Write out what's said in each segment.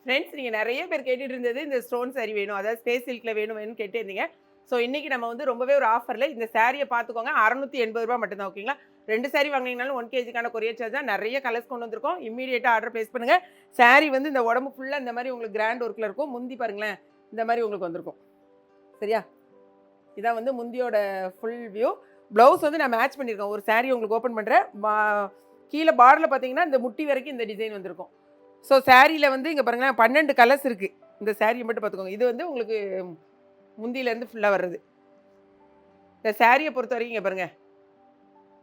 Friends நீங்க நெறைய பேர் கேட்டுட்டு இருந்தது இந்த ஸ்டோன் சாரி வேணும். அதாவது ஸ்பேஸ் சில்க்ல வேணும்னு கேட்டிருந்தீங்க. ஸோ இன்னைக்கு நம்ம வந்து ரொம்பவே ஒரு ஆஃபர்ல இந்த சாரிய பார்த்துக்கோங்க. ரூ. 680 மட்டும் தான் ஓகேங்களா? 2 சாரி வாங்குனீங்கனாலும் 1 கேஜிக்கான கொரியர் சார்ஜ் தான். நெறைய கலர்ஸ் கொண்டு வந்திருக்கோம். இம்மீடியேட்டா ஆர்டர் பிளேஸ் பண்ணுங்க. சாரி வந்து இந்த உடம்பு ஃபுல்லா இந்த மாரி உங்களுக்கு கிராண்ட் ஒர்க்ல இருக்கும். முந்தி பாருங்களேன். இந்த மாரி உங்களுக்கு வந்திருக்கும். சரியா? இதான் வந்து முந்தியோட ஃபுல் வியூ. ப்ளவுஸ் வந்து நான் மேட்ச் பண்ணியிருக்கேன். ஒரு சாரி உங்களுக்கு ஓப்பன் பண்றேன். கீழ பார்டர்ல பார்த்தீங்கன்னா, இந்த முட்டி வரைக்கும் இந்த டிசைன் வந்திருக்கும். ஸோ சாரியில வந்து இங்க பாருங்களேன் 12 கலர்ஸ் இருக்கு. இந்த சாரிய மட்டும் பார்த்துக்கோங்க. இது வந்து உங்களுக்கு முந்தியிலேருந்து ஃபுல்லா வர்றது. இந்த சாரிய பொறுத்தவரைக்கும் இங்க பாருங்க.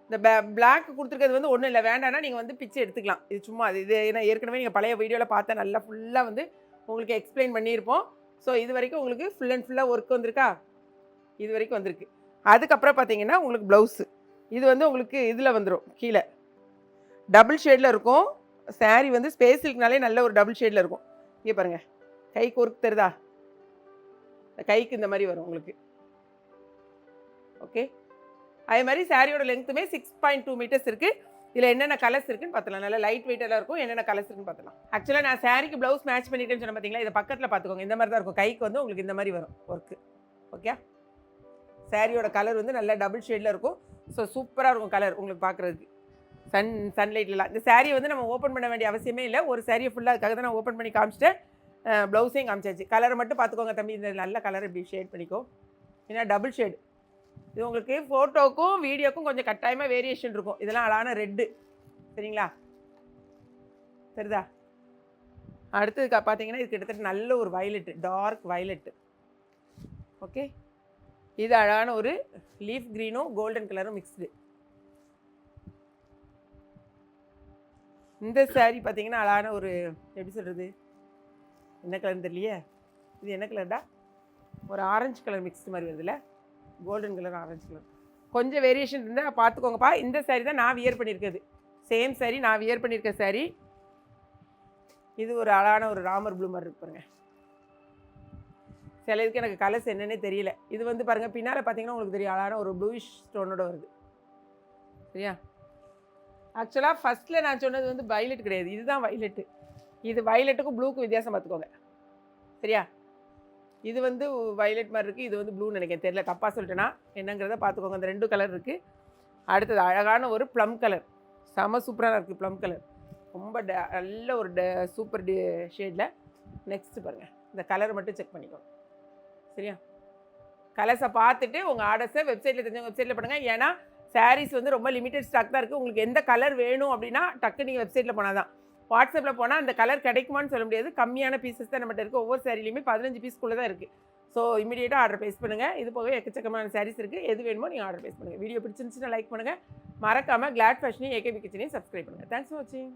இந்த பிளாக் குடுத்துருக்கிறது வந்து ஒண்ணும் இல்ல. வேண்டான்னா நீங்க வந்து பிச்சு எடுத்துக்கலாம். இது சும்மா இது ஏன்னா ஏற்கனவே நீங்க பழைய வீடியோல பார்த்தா நல்லா ஃபுல்லா வந்து உங்களுக்கு எக்ஸ்பிளைன் பண்ணியிருப்போம். ஸோ இதுவரைக்கும் உங்களுக்கு ஃபுல் அண்ட் ஃபுல்லா ஒர்க் வந்திருக்கா? இது வரைக்கும் வந்திருக்கு. அதுக்கப்புறம் பார்த்தீங்கன்னா, உங்களுக்கு ப்ளவுஸு. இது வந்து உங்களுக்கு இதில வந்துரும் கீழ. டபுள் ஷேட்ல இருக்கும். சாரி வந்து ஸ்பேஸ் சில்க்னாலே நல்ல ஒரு டபுள் ஷேட்ல இருக்கும். இங்க பாருங்க. கைக்கு ஒர்க் தெரியுதா? கைக்கு இந்த மாரி வரும் உங்களுக்கு. ஓகே. அதே மாரி சாரியோட லெங்த்துமே 6.2 மீட்டர்ஸ் இருக்கு. இதில என்னென்ன கலர்ஸ் இருக்குன்னு பார்த்துடலாம். நல்லா லைட் வெயிட்டா இருக்கும். என்னென்ன கலர்ஸ் இருக்குன்னு பார்த்துடலாம். ஆக்சுவலா நான் சாரிக்கு ப்ளவுஸ் மேட்ச் பண்ணிட்டேன்னு சொன்னேன் பார்த்தீங்களா? இத பக்கத்தில பார்த்துக்கோங்க. இந்த மாரி தான் இருக்கும். கைக்கு வந்து உங்களுக்கு இந்த மாரி வரும் ஒர்க்கு. ஓகே. சாரியோட கலர் வந்து நல்லா டபுள் ஷேட்ல இருக்கும். ஸோ சூப்பரா இருக்கும் கலர் உங்களுக்கு பார்க்குறதுக்கு. சன்லைட்லலாம். இந்த சாரிய வந்து நம்ம ஓப்பன் பண்ண வேண்டிய அவசியமே இல்ல. ஒரு சாரிய ஃபுல்லா அதுக்காக தான் நான் ஓப்பன் பண்ணி காமிச்சிட்டேன். ப்ளவுஸையும் காமிச்சாச்சு. கலரை மட்டும் பார்த்துக்கோங்க தம்பி. இந்த நல்ல கலர் இப்படி ஷேட் பண்ணிக்கோ. ஏன்னா டபுள் ஷேடு. இது உங்களுக்கு ஃபோட்டோக்கும், வீடியோக்கும் கொஞ்சம் கட்டாயமா வேரியேஷன் இருக்கும். இதெல்லாம் அழகான ரெட்டு. சரிங்களா? தெரியுதா? அடுத்தது பார்த்தீங்கன்னா, இது கிட்டத்தட்ட நல்ல ஒரு வயலட், டார்க் வயலட். ஓகே. இது அழகான ஒரு லீஃப் கிரீனும் கோல்டன் கலரும் மிக்ஸ்டு. இந்த சாரி பார்த்தீங்கன்னா அழகான ஒரு எப்படி சொல்கிறது, என்ன கலர்னு தெரியலையே. இது என்ன கலர்டா? ஒரு ஆரஞ்சு கலர் மிக்ஸ்டு மாதிரி வருதுல்ல. கோல்டன் கலர் ஆரஞ்சு கலர் கொஞ்சம் வேரியேஷன் இருந்தால் பார்த்துக்கோங்கப்பா. இந்த சாரி தான் நான் வியர் பண்ணியிருக்கிறது. சேம் சாரி நான் வியர் பண்ணியிருக்க சாரி. இது ஒரு அழகான ஒரு ராமர் ப்ளூ மாதிரி இருக்கு பாருங்க. சில இதுக்கு எனக்கு கலர்ஸ் என்னன்னே தெரியல. இது வந்து பாருங்கள் பின்னால் பார்த்தீங்கன்னா உங்களுக்கு தெரியும் அழகான ஒரு ப்ளூயிஷ் ஸ்டோனோட வருது. சரியா? ஆக்சுவலாக ஃபஸ்ட்டில் நான் சொன்னது வந்து வயலட் கிடையாது. இதுதான் வயலட்டு. இது வயலட்டுக்கும் ப்ளூக்கும் வித்தியாசம் பார்த்துக்கோங்க. சரியா? இது வந்து வயலட் மாதிரி இருக்குது. இது வந்து ப்ளூன்னு நினைக்கிறேன். தெரியல, தப்பாக சொல்லிட்டேன்னா என்னங்கிறத பார்த்துக்கோங்க. அந்த 2 கலர் இருக்குது. அடுத்தது அழகான ஒரு ப்ளம் கலர். செம சூப்பராக இருக்குது ப்ளம் கலர். ரொம்ப நல்ல ஒரு சூப்பர் ஷேடில். நெக்ஸ்ட்டு பாருங்கள். இந்த கலரை மட்டும் செக் பண்ணிக்கோங்க. சரியா? கலர்ஸை பார்த்துட்டு உங்கள் ஆர்டர்ஸை வெப்சைட்டில் தெரிஞ்சவங்க வெப்சைட்டில் பண்ணுங்கள். ஏன்னா சாரீஸ் வந்து ரொம்ப லிமிட்டட் ஸ்டாக் தான் இருக்குது. உங்களுக்கு எந்த கலர் வேணும் அப்படின்னா டக்கு நீங்கள் வெப்சைட்டில் போனால் தான். வாட்ஸ்அப்பில் போனால் அந்த கலர் கிடைக்குமான்னு சொல்ல முடியாது. கம்மியான பீசஸ் தான் நம்மகிட்ட இருக்குது. ஒவ்வொரு சாரிலையுமே 15 பீஸ்க்குள்ளே தான் இருக்குது. ஸோ இமீடியட்டாக ஆர்டர் ப்ளேஸ் பண்ணுங்கள். இது போக எக்கச்சக்கமான சாரீஸ் இருக்குது. எது வேணுமோ நீங்கள் ஆர்டர் ப்ளேஸ் பண்ணுங்கள். வீடியோ பிடிச்சிருந்துச்சுன்னா லைக் பண்ணுங்கள். மறக்காமல் கிளாட் ஃபேஷனையும் ஏகேபி கிச்சனையும் சப்ஸ்கிரைப் பண்ணுங்கள். தேங்க்ஸ் ஃபார் வாட்சிங்.